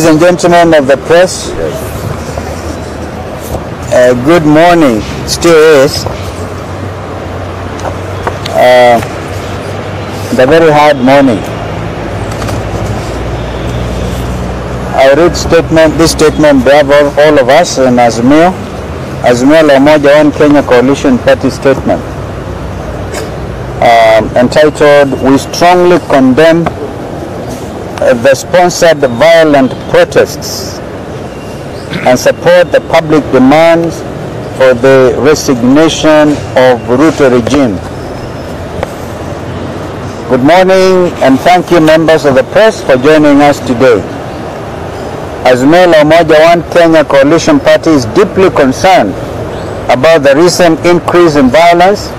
Ladies and gentlemen of the press, good morning. Still is the very hard morning. I read this statement behalf of all of us in Azimio la Umoja One Kenya Coalition Party statement entitled, "We strongly condemn the sponsored violent protests and support the public demands for the resignation of Ruto regime." Good morning and thank you, members of the press, for joining us today. Azimio la Umoja One Kenya Coalition Party is deeply concerned about the recent increase in violence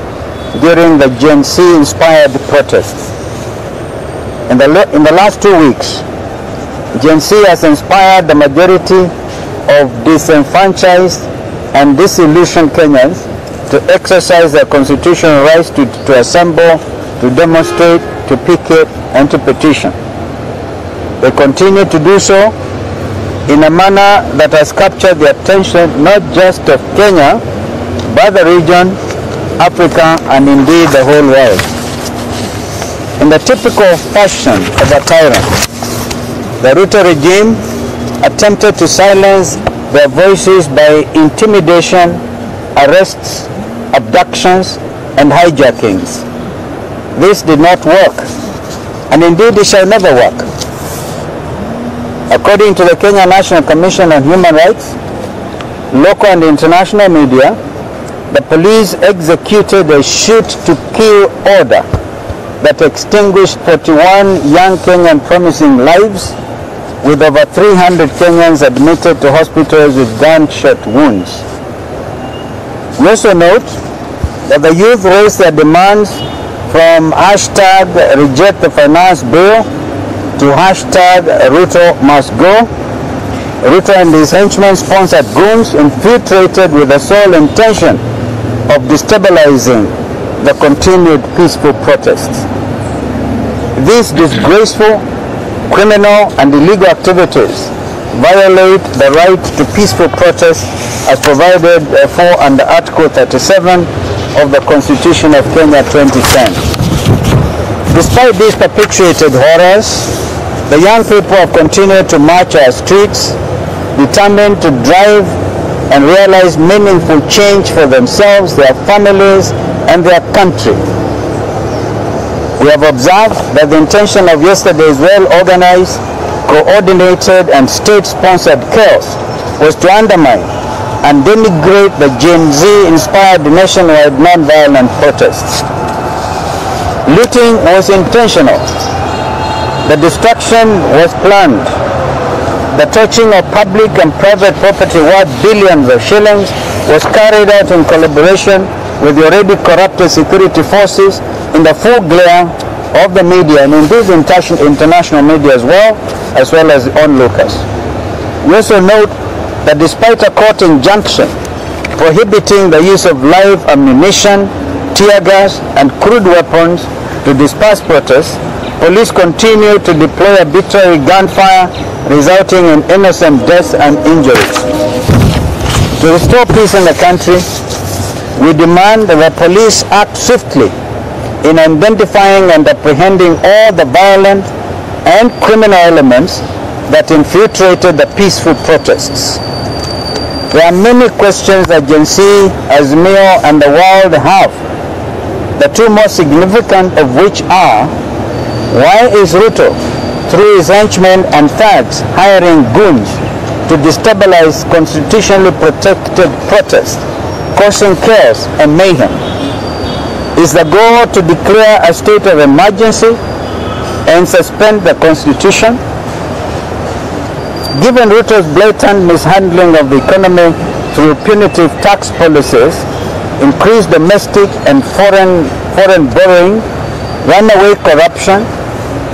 during the GenZ-inspired protests. In the last 2 weeks, GenZ has inspired the majority of disenfranchised and disillusioned Kenyans to exercise their constitutional rights to assemble, to demonstrate, to picket, and to petition. They continue to do so in a manner that has captured the attention not just of Kenya, but the region, Africa, and indeed the whole world. In the typical fashion of a tyrant, the Ruto regime attempted to silence their voices by intimidation, arrests, abductions, and hijackings. This did not work, and indeed it shall never work. According to the Kenya National Commission on Human Rights, local and international media, the police executed a shoot-to-kill order that extinguished 41 young Kenyan promising lives, with over 300 Kenyans admitted to hospitals with gunshot wounds. We also note that the youth raised their demands from hashtag reject the finance bill to hashtag Ruto must go. Ruto and his henchmen sponsored goons infiltrated with the sole intention of destabilizing the continued peaceful protests. These disgraceful, criminal, and illegal activities violate the right to peaceful protest as provided for under Article 37 of the Constitution of Kenya 2010. Despite these perpetuated horrors, the young people have continued to march our streets, determined to drive and realize meaningful change for themselves, their families, and their country. We have observed that the intention of yesterday's well-organized, coordinated, and state-sponsored chaos was to undermine and denigrate the GenZ-inspired nationwide non-violent protests. Looting was intentional. The destruction was planned. The torching of public and private property worth billions of shillings was carried out in collaboration with the already corrupted security forces in the full glare of the media, and indeed international media as well as onlookers. We also note that despite a court injunction prohibiting the use of live ammunition, tear gas, and crude weapons to disperse protests, police continue to deploy arbitrary gunfire, resulting in innocent deaths and injuries. To restore peace in the country, we demand that the police act swiftly in identifying and apprehending all the violent and criminal elements that infiltrated the peaceful protests. There are many questions that GenZ, Azimio, and the world have, the two most significant of which are: why is Ruto, through his henchmen and thugs, hiring goons to destabilize constitutionally protected protests, causing chaos and mayhem? Is the goal to declare a state of emergency and suspend the constitution? Given Ruto's blatant mishandling of the economy through punitive tax policies, increased domestic and foreign borrowing, runaway corruption,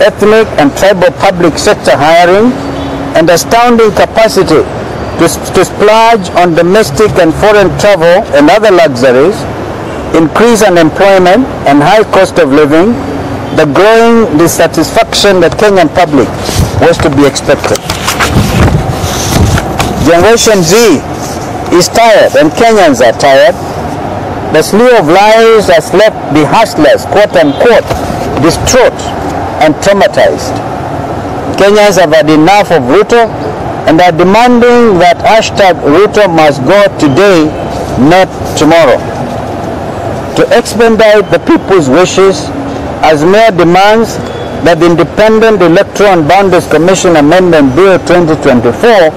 ethnic and tribal public sector hiring, and astounding capacity to splurge on domestic and foreign travel and other luxuries, increased unemployment and high cost of living, the growing dissatisfaction that Kenyan public was to be expected. Generation Z is tired and Kenyans are tired. The slew of lies has left the hustlers, quote unquote, distraught and traumatized. Kenyans have had enough of Ruto and are demanding that #Ruto must go today, not tomorrow. To expedite the people's wishes, as Mayor demands that the Independent Electoral and Boundaries Commission Amendment Bill 2024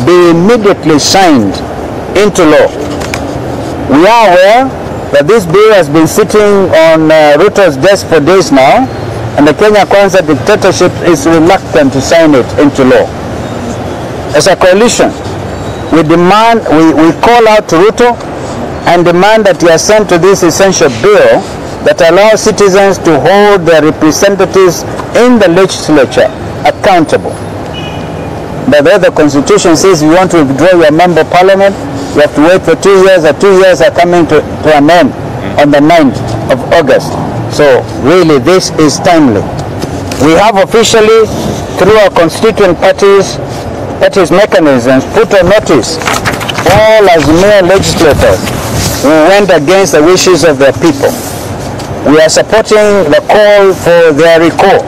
be immediately signed into law. We are aware that this bill has been sitting on Ruto's desk for days now, and the Kenya Kwanza dictatorship is reluctant to sign it into law. As a coalition, we call out to Ruto and demand that he assent to this essential bill that allows citizens to hold their representatives in the legislature accountable. But the Constitution says you want to withdraw your member of parliament, you have to wait for 2 years, and 2 years are coming to an end on the 9th of August. So really this is timely. We have officially, through our constituent parties mechanisms, put on notice all as mere legislators who went against the wishes of their people. We are supporting the call for their recall.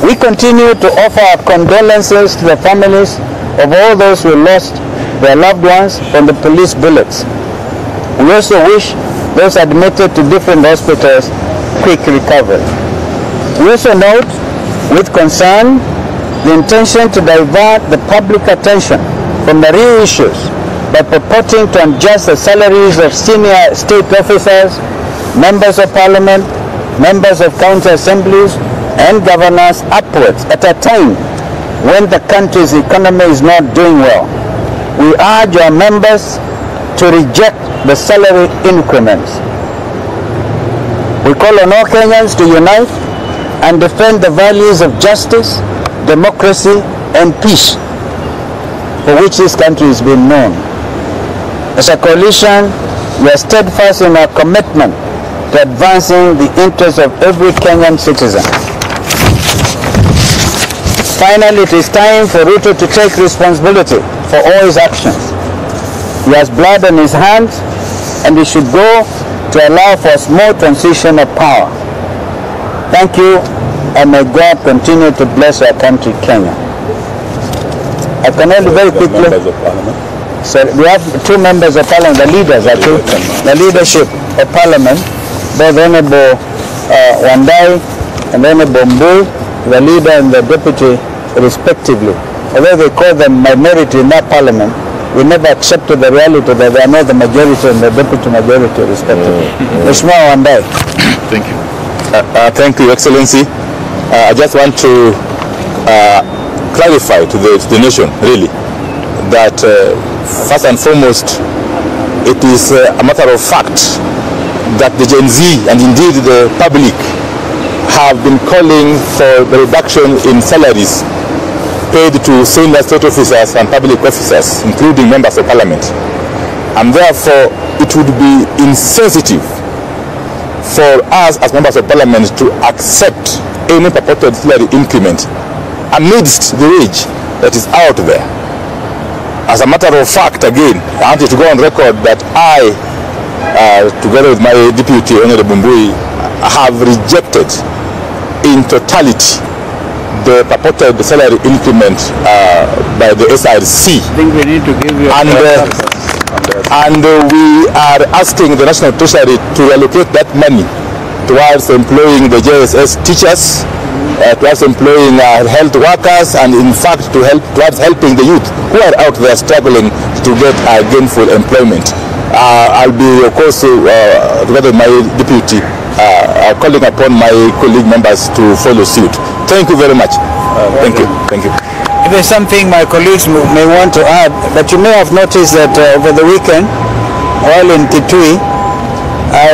We continue to offer our condolences to the families of all those who lost their loved ones from the police bullets. We also wish those admitted to different hospitals quick recovery. We also note with concern the intention to divert the public attention from the real issues by purporting to adjust the salaries of senior state officers, members of parliament, members of county assemblies, and governors upwards at a time when the country's economy is not doing well. We urge our members to reject the salary increments. We call on all Kenyans to unite and defend the values of justice, democracy, and peace for which this country has been known. As a coalition, we are steadfast in our commitment to advancing the interests of every Kenyan citizen. Finally, it is time for Ruto to take responsibility for all his actions. He has blood on his hands, and he should go to allow for a small transition of power. Thank you, and may God continue to bless our country, Kenya. I can only very quickly. So we have 2 members of parliament, the leaders actually, the leadership of parliament, both Honorable Wandai and Honorable Mbui, the leader and the deputy respectively. Although they call them minority in that parliament, we never accepted the reality that they are not the majority and the deputy majority respectively. Mheshimiwa Wandai. Thank you. Thank you, Excellency. I just want to clarify to the nation, really, that first and foremost, it is a matter of fact that the Gen Z and indeed the public have been calling for the reduction in salaries paid to senior state officers and public officers, including members of parliament. And therefore, it would be insensitive for us as members of parliament to accept any purported salary increment amidst the rage that is out there. As a matter of fact, again, I want to go on record that I, together with my deputy, Honorable Mbui, have rejected in totality the purported salary increment by the SRC. I think we need to give you and we are asking the National Treasury to allocate that money towards employing the JSS teachers, towards employing health workers, and in fact towards helping the youth who are out there struggling to get gainful employment. I'll be, of course, together with my deputy, calling upon my colleague members to follow suit. Thank you very much. Thank you. Thank you. If there's something my colleagues may want to add, but you may have noticed that over the weekend, while in Kitui, I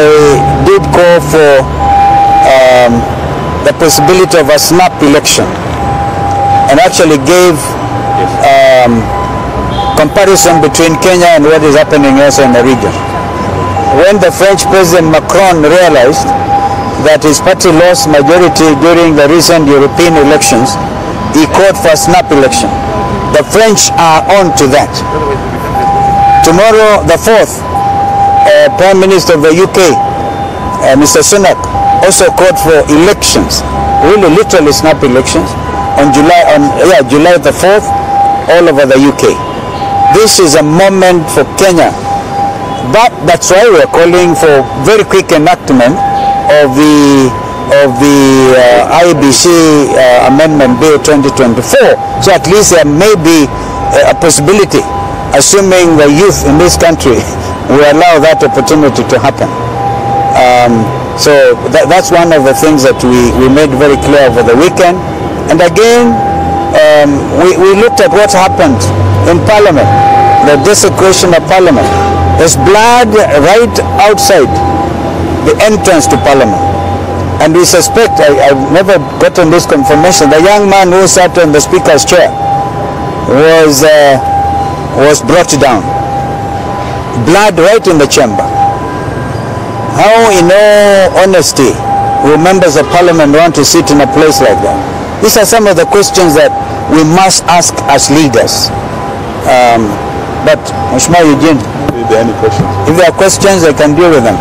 did call for the possibility of a snap election, and actually gave comparison between Kenya and what is happening also in the region. When the French President Macron realized that his party lost majority during the recent European elections, he called for a snap election. The French are on to that. Tomorrow, the 4th, Prime Minister of the UK, Mr. Sunak, also called for elections, really literally snap elections, on July the 4th, all over the UK. This is a moment for Kenya. But that's why we are calling for very quick enactment of the IBC Amendment Bill 2024. So at least there may be a possibility, assuming the youth in this country will allow that opportunity to happen. So that's one of the things that we made very clear over the weekend. And again, we looked at what happened in Parliament, the desecration of Parliament. There's blood right outside the entrance to Parliament. And we suspect, I've never gotten this confirmation, the young man who sat on the Speaker's chair was brought down. Blood right in the chamber. How, in all honesty, will members of Parliament want to sit in a place like that? These are some of the questions that we must ask as leaders. But, Mheshimiwa Eugene, if there are any questions, if there are questions, I can deal with them.